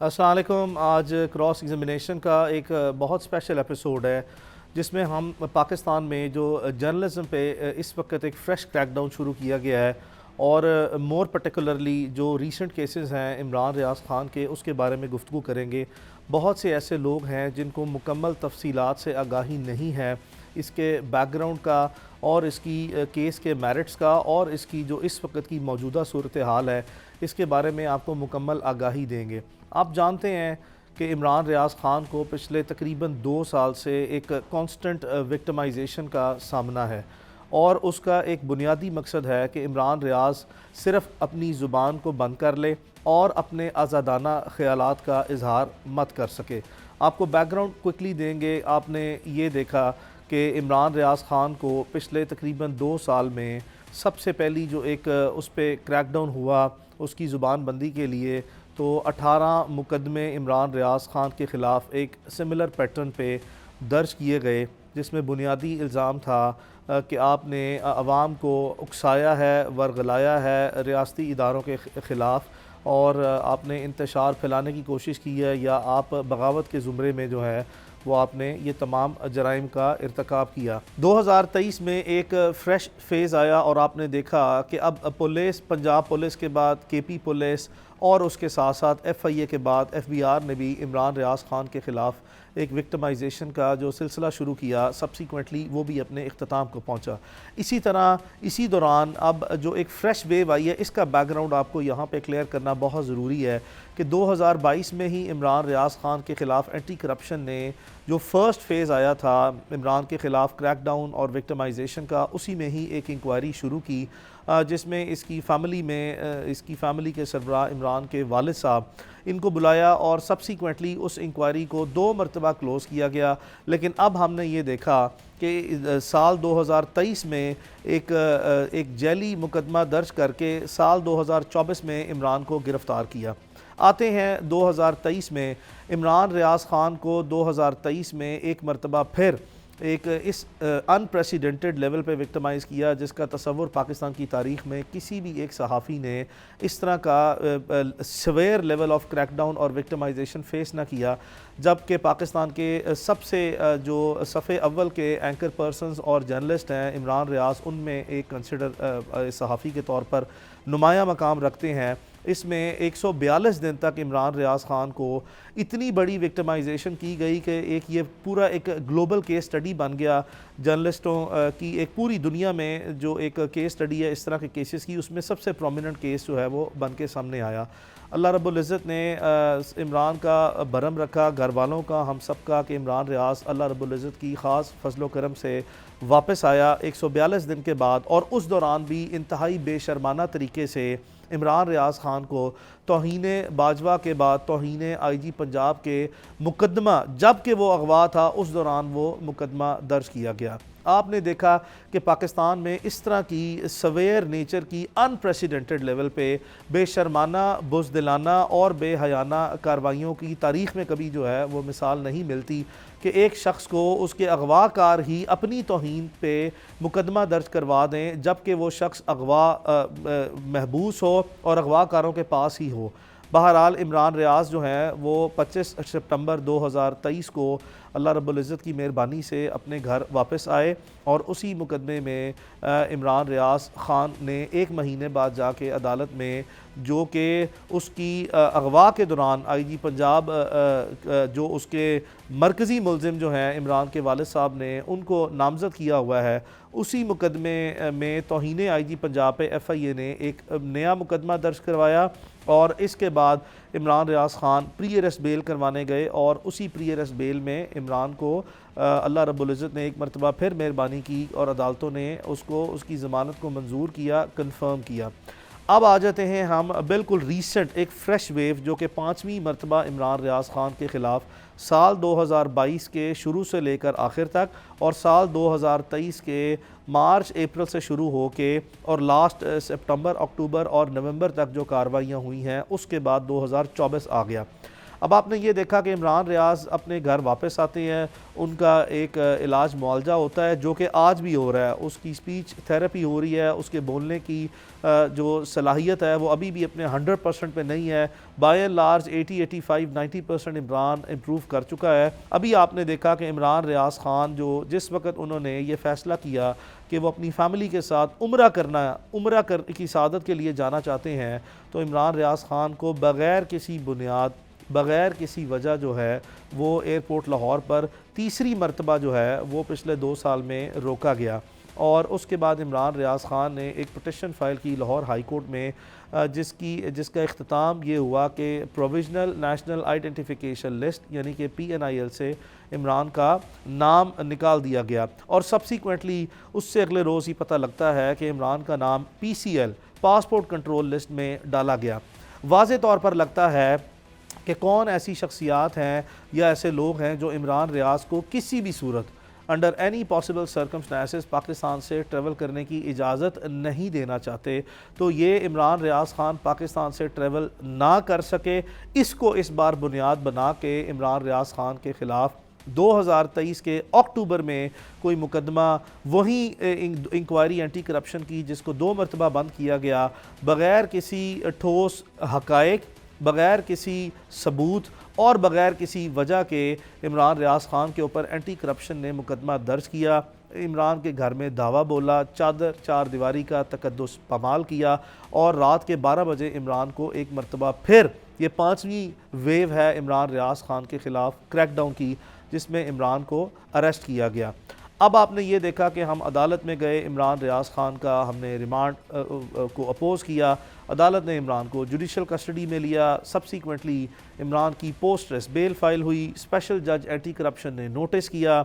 السلام علیکم۔ آج کراس ایگزامینیشن کا ایک بہت اسپیشل ایپیسوڈ ہے جس میں ہم پاکستان میں جو جرنلزم پہ اس وقت ایک فریش کریک ڈاؤن شروع کیا گیا ہے اور مور پرٹیکولرلی جو ریسنٹ کیسز ہیں عمران ریاض خان کے، اس کے بارے میں گفتگو کریں گے۔ بہت سے ایسے لوگ ہیں جن کو مکمل تفصیلات سے آگاہی نہیں ہے اس کے بیک گراؤنڈ کا اور اس کی کیس کے میرٹس کا اور اس کی جو اس وقت کی موجودہ صورتحال ہے اس کے بارے میں آپ کو مکمل آگاہی دیں گے۔ آپ جانتے ہیں کہ عمران ریاض خان کو پچھلے تقریباً 2 سال سے ایک کانسٹنٹ وکٹمائزیشن کا سامنا ہے اور اس کا ایک بنیادی مقصد ہے کہ عمران ریاض صرف اپنی زبان کو بند کر لے اور اپنے آزادانہ خیالات کا اظہار مت کر سکے۔ آپ کو بیک گراؤنڈ کوئکلی دیں گے۔ آپ نے یہ دیکھا کہ عمران ریاض خان کو پچھلے تقریباً 2 سال میں سب سے پہلی جو ایک اس پہ کریک ڈاؤن ہوا اس کی زبان بندی کے لیے، تو 18 مقدمے عمران ریاض خان کے خلاف ایک سملر پیٹرن پہ درج کیے گئے، جس میں بنیادی الزام تھا کہ آپ نے عوام کو اکسایا ہے، ورغلایا ہے ریاستی اداروں کے خلاف، اور آپ نے انتشار پھیلانے کی کوشش کی ہے یا آپ بغاوت کے زمرے میں جو ہے وہ آپ نے یہ تمام جرائم کا ارتکاب کیا۔ 2023 میں ایک فریش فیز آیا اور آپ نے دیکھا کہ اب پولیس، پنجاب پولیس کے بعد کے پی پولیس اور اس کے ساتھ ساتھ ایف آئی اے کے بعد ایف بی آر نے بھی عمران ریاض خان کے خلاف ایک وکٹمائزیشن کا جو سلسلہ شروع کیا، سبسیکوینٹلی وہ بھی اپنے اختتام کو پہنچا۔ اسی طرح اسی دوران اب جو ایک فریش ویو آئی ہے، اس کا بیک گراؤنڈ آپ کو یہاں پہ کلیئر کرنا بہت ضروری ہے کہ 2022 میں ہی عمران ریاض خان کے خلاف اینٹی کرپشن نے جو فرسٹ فیز آیا تھا عمران کے خلاف کریک ڈاؤن اور وکٹمائزیشن کا، اسی میں ہی ایک انکوائری شروع کی جس میں اس کی فیملی کے سربراہ عمران کے والد صاحب ان کو بلایا اور سبسیکوینٹلی اس انکوائری کو 2 مرتبہ کلوز کیا گیا۔ لیکن اب ہم نے یہ دیکھا کہ سال 2023 میں ایک جعلی مقدمہ درج کر کے سال 2024 میں عمران کو گرفتار کیا۔ آتے ہیں 2023 میں، عمران ریاض خان کو 2023 میں ایک مرتبہ پھر ایک اس انپریسیڈنٹڈ لیول پہ وکٹمائز کیا جس کا تصور پاکستان کی تاریخ میں کسی بھی ایک صحافی نے اس طرح کا severe level of crackdown اور وکٹمائزیشن فیس نہ کیا، جبکہ پاکستان کے سب سے جو صفحے اول کے اینکر پرسنز اور جرنلسٹ ہیں عمران ریاض، ان میں ایک کنسیڈر صحافی کے طور پر نمایاں مقام رکھتے ہیں۔ اس میں 142 دن تک عمران ریاض خان کو اتنی بڑی وکٹمائزیشن کی گئی کہ یہ پورا ایک گلوبل کیس سٹڈی بن گیا جرنلسٹوں کی ایک پوری دنیا میں۔ جو ایک کیس سٹڈی ہے اس طرح کے کیسز کی، اس میں سب سے پرومیننٹ کیس جو ہے وہ بن کے سامنے آیا۔ اللہ رب العزت نے عمران کا بھرم رکھا، گھر والوں کا، ہم سب کا، کہ عمران ریاض اللہ رب العزت کی خاص فضل و کرم سے واپس آیا 142 دن کے بعد، اور اس دوران بھی انتہائی بے شرمانہ طریقے سے عمران ریاض خان کو توہین باجوہ کے بعد توہین آئی جی پنجاب کے مقدمہ، جب کہ وہ اغوا تھا اس دوران وہ مقدمہ درج کیا گیا۔ آپ نے دیکھا کہ پاکستان میں اس طرح کی سویئر نیچر کی انپریسیڈنٹڈ لیول پہ بے شرمانہ، بزدلانہ اور بے حیانہ کارروائیوں کی تاریخ میں کبھی جو ہے وہ مثال نہیں ملتی کہ ایک شخص کو اس کے اغوا کار ہی اپنی توہین پہ مقدمہ درج کروا دیں، جبکہ وہ شخص اغوا محبوس ہو اور اغوا کاروں کے پاس ہی ہو۔ بہرحال عمران ریاض جو ہیں وہ 25 سپٹمبر 2023 کو اللہ رب العزت کی مہربانی سے اپنے گھر واپس آئے، اور اسی مقدمے میں عمران ریاض خان نے 1 مہینے بعد جا کے عدالت میں، جو کہ اس کی اغوا کے دوران آئی جی پنجاب جو اس کے مرکزی ملزم جو ہیں عمران کے والد صاحب نے ان کو نامزد کیا ہوا ہے، اسی مقدمے میں توہین آئی جی پنجاب پہ ایف آئی اے نے ایک نیا مقدمہ درج کروایا، اور اس کے بعد عمران ریاض خان پری ارسٹ بیل کروانے گئے، اور اسی پری ارسٹ بیل میں عمران کو اللہ رب العزت نے ایک مرتبہ پھر مہربانی کی اور عدالتوں نے اس کی ضمانت کو منظور کیا، کنفرم کیا۔ اب آ جاتے ہیں ہم بالکل ریسنٹ ایک فریش ویو جو کہ 5ویں مرتبہ عمران ریاض خان کے خلاف سال 2022 کے شروع سے لے کر آخر تک، اور سال 2023 کے مارچ اپریل سے شروع ہو کے اور لاسٹ سپتمبر، اکتوبر اور نومبر تک جو کارروائیاں ہوئی ہیں، اس کے بعد 2024 آ گیا۔ اب آپ نے یہ دیکھا کہ عمران ریاض اپنے گھر واپس آتے ہیں، ان کا ایک علاج معالجہ ہوتا ہے جو کہ آج بھی ہو رہا ہے، اس کی سپیچ تھیراپی ہو رہی ہے، اس کے بولنے کی جو صلاحیت ہے وہ ابھی بھی اپنے 100% پہ نہیں ہے، by and large 80 85 90% Imran improve کر چکا ہے۔ ابھی آپ نے دیکھا کہ عمران ریاض خان جس وقت انہوں نے یہ فیصلہ کیا کہ وہ اپنی فیملی کے ساتھ عمرہ کی سعادت کے لیے جانا چاہتے ہیں، تو عمران ریاض خان کو بغیر کسی بنیاد، بغیر کسی وجہ جو ہے وہ ایئرپورٹ لاہور پر تیسری مرتبہ جو ہے وہ پچھلے 2 سال میں روکا گیا، اور اس کے بعد عمران ریاض خان نے ایک پٹیشن فائل کی لاہور ہائی کورٹ میں، جس کا اختتام یہ ہوا کہ پروویژنل نیشنل آئیڈینٹیفیکیشن لسٹ یعنی کہ PNIL سے عمران کا نام نکال دیا گیا، اور سبسیکوینٹلی اس سے اگلے روز ہی پتہ لگتا ہے کہ عمران کا نام PCL پاسپورٹ کنٹرول لسٹ میں ڈالا گیا۔ واضح طور پر لگتا ہے کہ کون ایسی شخصیات ہیں یا ایسے لوگ ہیں جو عمران ریاض کو کسی بھی صورت under any possible circumstances Pakistan سے ٹریول کرنے کی اجازت نہیں دینا چاہتے، تو یہ عمران ریاض خان پاکستان سے ٹریول نہ کر سکے، اس کو اس بار بنیاد بنا کے عمران ریاض خان کے خلاف 2023 کے اکتوبر میں کوئی مقدمہ وہیں انکوائری اینٹی کرپشن کی، جس کو 2 مرتبہ بند کیا گیا، بغیر کسی ٹھوس حقائق، بغیر کسی ثبوت اور بغیر کسی وجہ کے عمران ریاض خان کے اوپر اینٹی کرپشن نے مقدمہ درج کیا، عمران کے گھر میں دعویٰ بولا، چار دیواری کا تقدس پامال کیا، اور رات کے 12 بجے عمران کو ایک مرتبہ پھر یہ 5ویں ویو ہے عمران ریاض خان کے خلاف کریک ڈاؤن کی، جس میں عمران کو اریسٹ کیا گیا۔ اب آپ نے یہ دیکھا کہ ہم عدالت میں گئے، عمران ریاض خان کا ہم نے ریمانڈ کو اپوز کیا، عدالت نے عمران کو جوڈیشل کسٹڈی میں لیا، سبسیکوینٹلی عمران کی پوسٹ ریسٹ بیل فائل ہوئی، اسپیشل جج اینٹی کرپشن نے نوٹس کیا،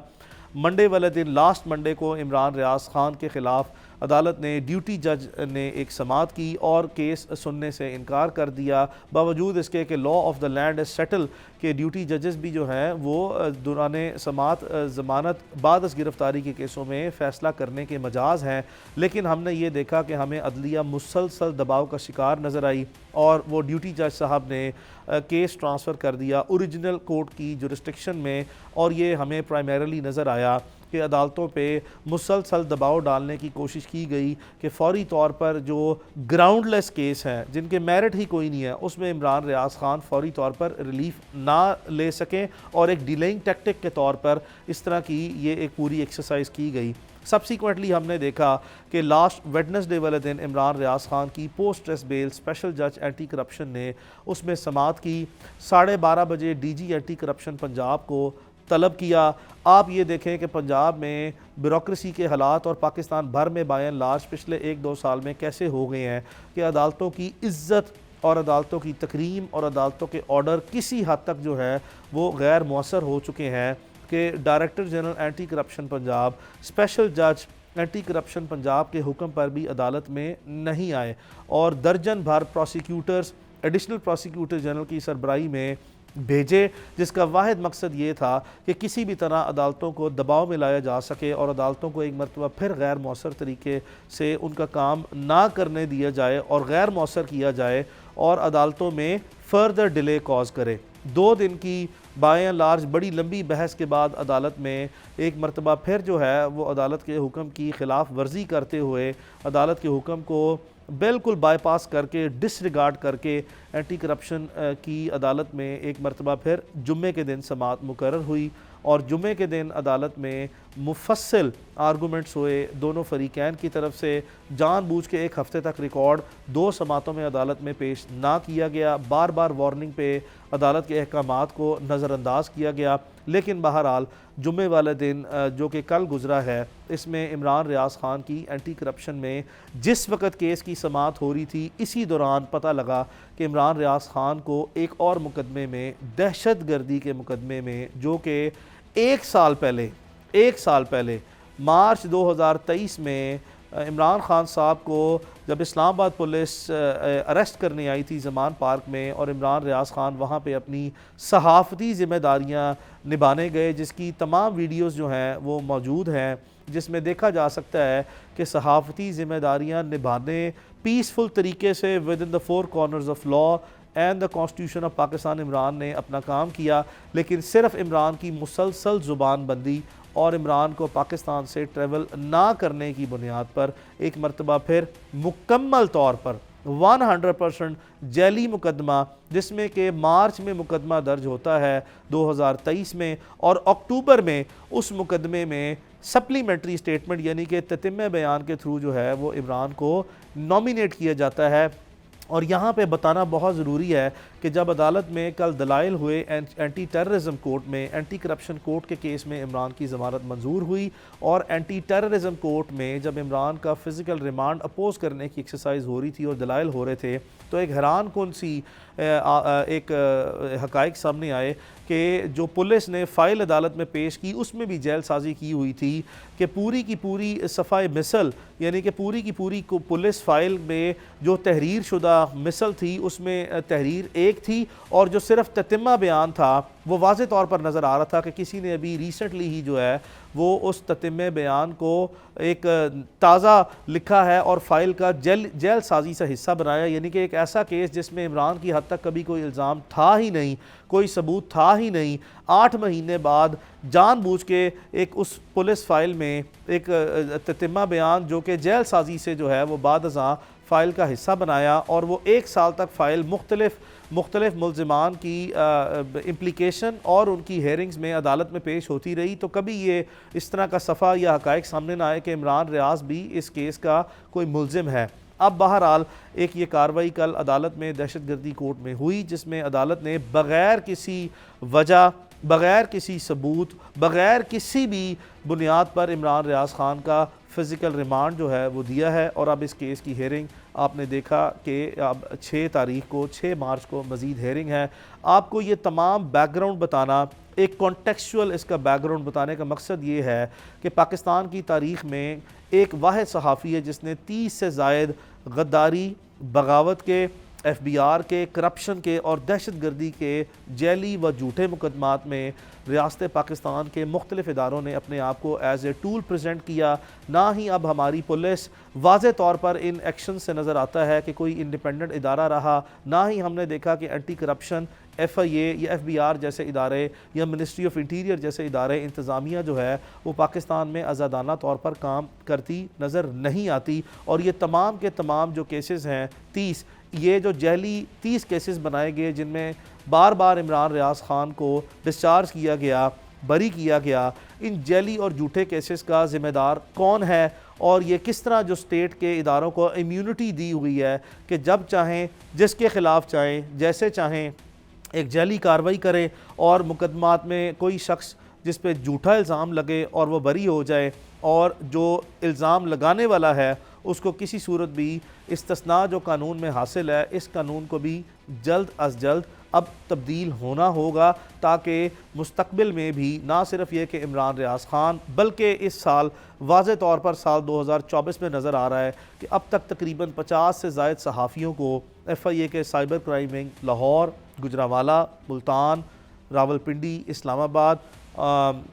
منڈے والے دن لاسٹ منڈے کو عمران ریاض خان کے خلاف عدالت نے ڈیوٹی جج نے ایک سماعت کی اور کیس سننے سے انکار کر دیا، باوجود اس کے کہ law of the land is settled کہ ڈیوٹی ججز بھی جو ہیں وہ دوران سماعت ضمانت بعد از گرفتاری کے کیسوں میں فیصلہ کرنے کے مجاز ہیں، لیکن ہم نے یہ دیکھا کہ ہمیں عدلیہ مسلسل دباؤ کا شکار نظر آئی، اور وہ ڈیوٹی جج صاحب نے کیس ٹرانسفر کر دیا اوریجنل کورٹ کی جورسڈکشن میں، اور یہ ہمیں پرائمریلی نظر آیا کہ عدالتوں پہ مسلسل دباؤ ڈالنے کی کوشش کی گئی کہ فوری طور پر جو گراؤنڈ لیس کیس ہیں جن کے میرٹ ہی کوئی نہیں ہے، اس میں عمران ریاض خان فوری طور پر ریلیف نہ لے سکیں، اور ایک ڈیلینگ ٹیکٹک کے طور پر اس طرح کی یہ ایک پوری ایکسرسائز کی گئی۔ سبسیکوینٹلی ہم نے دیکھا کہ لاسٹ ویڈنسڈے والے دن عمران ریاض خان کی پوسٹ ٹریس بیل اسپیشل جج اینٹی کرپشن نے اس میں سماعت کی، 12:30 بجے DG اینٹی کرپشن پنجاب کو طلب کیا۔ آپ یہ دیکھیں کہ پنجاب میں بیوروکریسی کے حالات اور پاکستان بھر میں بائی اینڈ لارج پچھلے 1-2 سال میں کیسے ہو گئے ہیں کہ عدالتوں کی عزت اور عدالتوں کی تکریم اور عدالتوں کے آرڈر کسی حد تک جو ہے وہ غیر مؤثر ہو چکے ہیں کہ director general anti corruption Punjab, special جج اینٹی کرپشن پنجاب کے حکم پر بھی عدالت میں نہیں آئے، اور درجن بھر پروسیکیوٹرز ایڈیشنل پروسیکیوٹر جنرل کی سربراہی میں بھیجے، جس کا واحد مقصد یہ تھا کہ کسی بھی طرح عدالتوں کو دباؤ میں لایا جا سکے اور عدالتوں کو ایک مرتبہ پھر غیر مؤثر طریقے سے ان کا کام نہ کرنے دیا جائے اور غیر مؤثر کیا جائے اور عدالتوں میں فردر ڈیلے کاز کرے۔ 2 دن کی بائی اینڈ لارج بڑی لمبی بحث کے بعد عدالت میں ایک مرتبہ پھر جو ہے وہ عدالت کے حکم کی خلاف ورزی کرتے ہوئے عدالت کے حکم کو بالکل بائی پاس کر کے ڈس ریگارڈ کر کے اینٹی کرپشن کی عدالت میں ایک مرتبہ پھر جمعے کے دن سماعت مقرر ہوئی، اور جمعے کے دن عدالت میں مفصل آرگومنٹس ہوئے دونوں فریقین کی طرف سے۔ جان بوجھ کے 1 ہفتے تک ریکارڈ 2 سماعتوں میں عدالت میں پیش نہ کیا گیا، بار بار وارننگ پہ عدالت کے احکامات کو نظر انداز کیا گیا، لیکن بہرحال جمعے والے دن جو کہ کل گزرا ہے، اس میں عمران ریاض خان کی اینٹی کرپشن میں جس وقت کیس کی سماعت ہو رہی تھی اسی دوران پتہ لگا کہ عمران ریاض خان کو ایک اور مقدمے میں، دہشت گردی کے مقدمے میں، جو کہ 1 سال پہلے مارچ 2023 میں عمران خان صاحب کو جب اسلام آباد پولیس اریسٹ کرنے آئی تھی زمان پارک میں، اور عمران ریاض خان وہاں پہ اپنی صحافتی ذمہ داریاں نبھانے گئے، جس کی تمام ویڈیوز جو ہیں وہ موجود ہیں، جس میں دیکھا جا سکتا ہے کہ صحافتی ذمہ داریاں نبھانے پیسفل طریقے سے with in the 4 corners of law and the constitution of Pakistan Imran نے اپنا کام کیا، لیکن صرف عمران کی مسلسل زبان بندی اور عمران کو پاکستان سے ٹریول نہ کرنے کی بنیاد پر ایک مرتبہ پھر مکمل طور پر 100% جیلی مقدمہ، جس میں کہ مارچ میں مقدمہ درج ہوتا ہے 2023 میں، اور اکتوبر میں اس مقدمے میں سپلیمنٹری اسٹیٹمنٹ یعنی کہ تتمہ بیان کے تھرو جو ہے وہ عمران کو نامینیٹ کیا جاتا ہے۔ اور یہاں پہ بتانا بہت ضروری ہے کہ جب عدالت میں کل دلائل ہوئے اینٹی ٹیررزم کورٹ میں، اینٹی کرپشن کورٹ کے کیس میں عمران کی ضمانت منظور ہوئی، اور اینٹی ٹیررزم کورٹ میں جب عمران کا فزیکل ریمانڈ اپوز کرنے کی ایکسرسائز ہو رہی تھی اور دلائل ہو رہے تھے، تو ایک حیران کن سی ایک حقائق سامنے آئے کہ جو پولیس نے فائل عدالت میں پیش کی اس میں بھی جیل سازی کی ہوئی تھی کہ پوری کی پوری صفحہ مثل یعنی کہ پوری کی پوری پولیس فائل میں جو تحریر شدہ مثل تھی اس میں تحریر ایک تھی، اور جو صرف تتمہ بیان تھا وہ واضح طور پر نظر آ رہا تھا کہ کسی نے ابھی ریسنٹلی ہی جو ہے وہ اس تتمہ بیان کو ایک تازہ لکھا ہے اور فائل کا جیل سازی سے حصہ بنایا، یعنی کہ ایک ایسا کیس جس میں عمران کی حد تک کبھی کوئی الزام تھا ہی نہیں، کوئی ثبوت تھا ہی نہیں، 8 مہینے بعد جان بوجھ کے ایک اس پولیس فائل میں ایک تتمہ بیان جو کہ جیل سازی سے جو ہے وہ بعد ازاں فائل کا حصہ بنایا، اور وہ 1 سال تک فائل مختلف ملزمان کی امپلیکیشن اور ان کی ہیئرنگز میں عدالت میں پیش ہوتی رہی، تو کبھی یہ اس طرح کا صفحہ یا حقائق سامنے نہ آئے کہ عمران ریاض بھی اس کیس کا کوئی ملزم ہے۔ اب بہرحال ایک یہ کارروائی کل عدالت میں دہشت گردی کورٹ میں ہوئی، جس میں عدالت نے بغیر کسی وجہ، بغیر کسی ثبوت، بغیر کسی بھی بنیاد پر عمران ریاض خان کا فزیکل ریمانڈ جو ہے وہ دیا ہے، اور اب اس کیس کی ہیئرنگ آپ نے دیکھا کہ اب 6 مارچ کو مزید ہیئرنگ ہے۔ آپ کو یہ تمام بیک گراؤنڈ بتانا، ایک کانٹیکسچول اس کا بیک گراؤنڈ بتانے کا مقصد یہ ہے کہ پاکستان کی تاریخ میں ایک واحد صحافی ہے جس نے 30 سے زائد غداری، بغاوت کے، ایف بی آر کے، کرپشن کے اور دہشت گردی کے جعلی و جھوٹے مقدمات میں ریاست پاکستان کے مختلف اداروں نے اپنے آپ کو ایز اے ٹول پریزنٹ کیا۔ نہ ہی اب ہماری پولیس واضح طور پر ان ایکشن سے نظر آتا ہے کہ کوئی انڈیپینڈنٹ ادارہ رہا، نہ ہی ہم نے دیکھا کہ اینٹی کرپشن ایف آئی اے یا ایف بی آر جیسے ادارے یا منسٹری آف انٹیریئر جیسے ادارے، انتظامیہ جو ہے وہ پاکستان میں آزادانہ طور پر کام کرتی نظر نہیں آتی۔ اور یہ تمام کے تمام جو کیسز ہیں 30، یہ جو جعلی 30 کیسز بنائے گئے جن میں بار بار عمران ریاض خان کو ڈسچارج کیا گیا، بری کیا گیا، ان جعلی اور جھوٹے کیسز کا ذمہ دار کون ہے، اور یہ کس طرح جو اسٹیٹ کے اداروں کو امیونٹی دی ہوئی ہے کہ جب چاہیں، جس کے خلاف چاہیں، جیسے چاہیں ایک جعلی کارروائی کریں، اور مقدمات میں کوئی شخص جس پہ جھوٹا الزام لگے اور وہ بری ہو جائے، اور جو الزام لگانے والا ہے اس کو کسی صورت بھی استثناء جو قانون میں حاصل ہے اس قانون کو بھی جلد از جلد اب تبدیل ہونا ہوگا، تاکہ مستقبل میں بھی نہ صرف یہ کہ عمران ریاض خان بلکہ اس سال واضح طور پر سال 2024 میں نظر آ رہا ہے کہ اب تک تقریباً 50 سے زائد صحافیوں کو ایف آئی اے کے cyber crime wing Lahore, Gujranwala, Multan, Rawalpindi, Islamabad,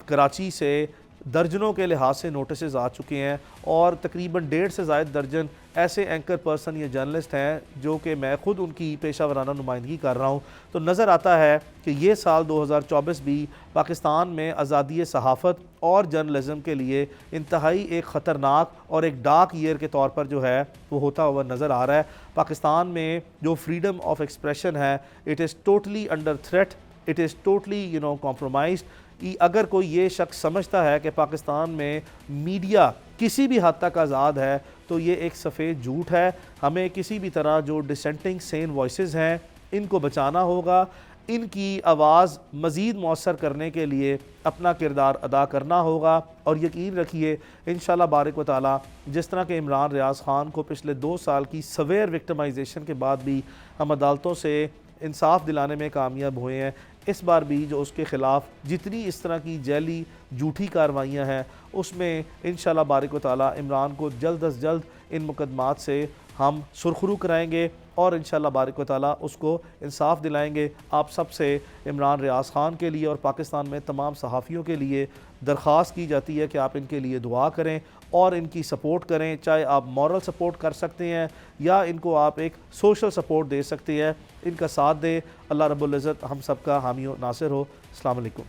Karachi سے درجنوں کے لحاظ سے نوٹسز آ چکے ہیں، اور تقریباً 1.5 سے زائد درجن ایسے اینکر پرسن یا جرنلسٹ ہیں جو کہ میں خود ان کی پیشہ ورانہ نمائندگی کر رہا ہوں۔ تو نظر آتا ہے کہ یہ سال 2024 بھی پاکستان میں آزادی صحافت اور جرنلزم کے لیے انتہائی ایک خطرناک اور ایک ڈارک ایئر کے طور پر جو ہے وہ ہوتا ہوا نظر آ رہا ہے۔ پاکستان میں جو فریڈم آف ایکسپریشن ہے، it is totally under threat, it is totally compromised. اگر کوئی یہ شخص سمجھتا ہے کہ پاکستان میں میڈیا کسی بھی حد تک آزاد ہے تو یہ ایک سفید جھوٹ ہے۔ ہمیں کسی بھی طرح جو ڈسینٹنگ سین وائسز ہیں ان کو بچانا ہوگا، ان کی آواز مزید مؤثر کرنے کے لیے اپنا کردار ادا کرنا ہوگا، اور یقین رکھیے انشاءاللہ بارک و تعالی جس طرح کہ عمران ریاض خان کو پچھلے 2 سال کی سویئر وکٹمائزیشن کے بعد بھی ہم عدالتوں سے انصاف دلانے میں کامیاب ہوئے ہیں، اس بار بھی جو اس کے خلاف جتنی اس طرح کی جعلی جھوٹی کارروائیاں ہیں اس میں انشاءاللہ بارک و تعالی عمران کو جلد از جلد ان مقدمات سے ہم سرخرو کرائیں گے، اور انشاءاللہ بارک و تعالی اس کو انصاف دلائیں گے۔ آپ سب سے عمران ریاض خان کے لیے اور پاکستان میں تمام صحافیوں کے لیے درخواست کی جاتی ہے کہ آپ ان کے لیے دعا کریں، اور ان کی سپورٹ کریں، چاہے آپ مورل سپورٹ کر سکتے ہیں یا ان کو آپ ایک سوشل سپورٹ دے سکتے ہیں، ان کا ساتھ دیں۔ اللہ رب العزت ہم سب کا حامی و ناصر ہو۔ السلام علیکم۔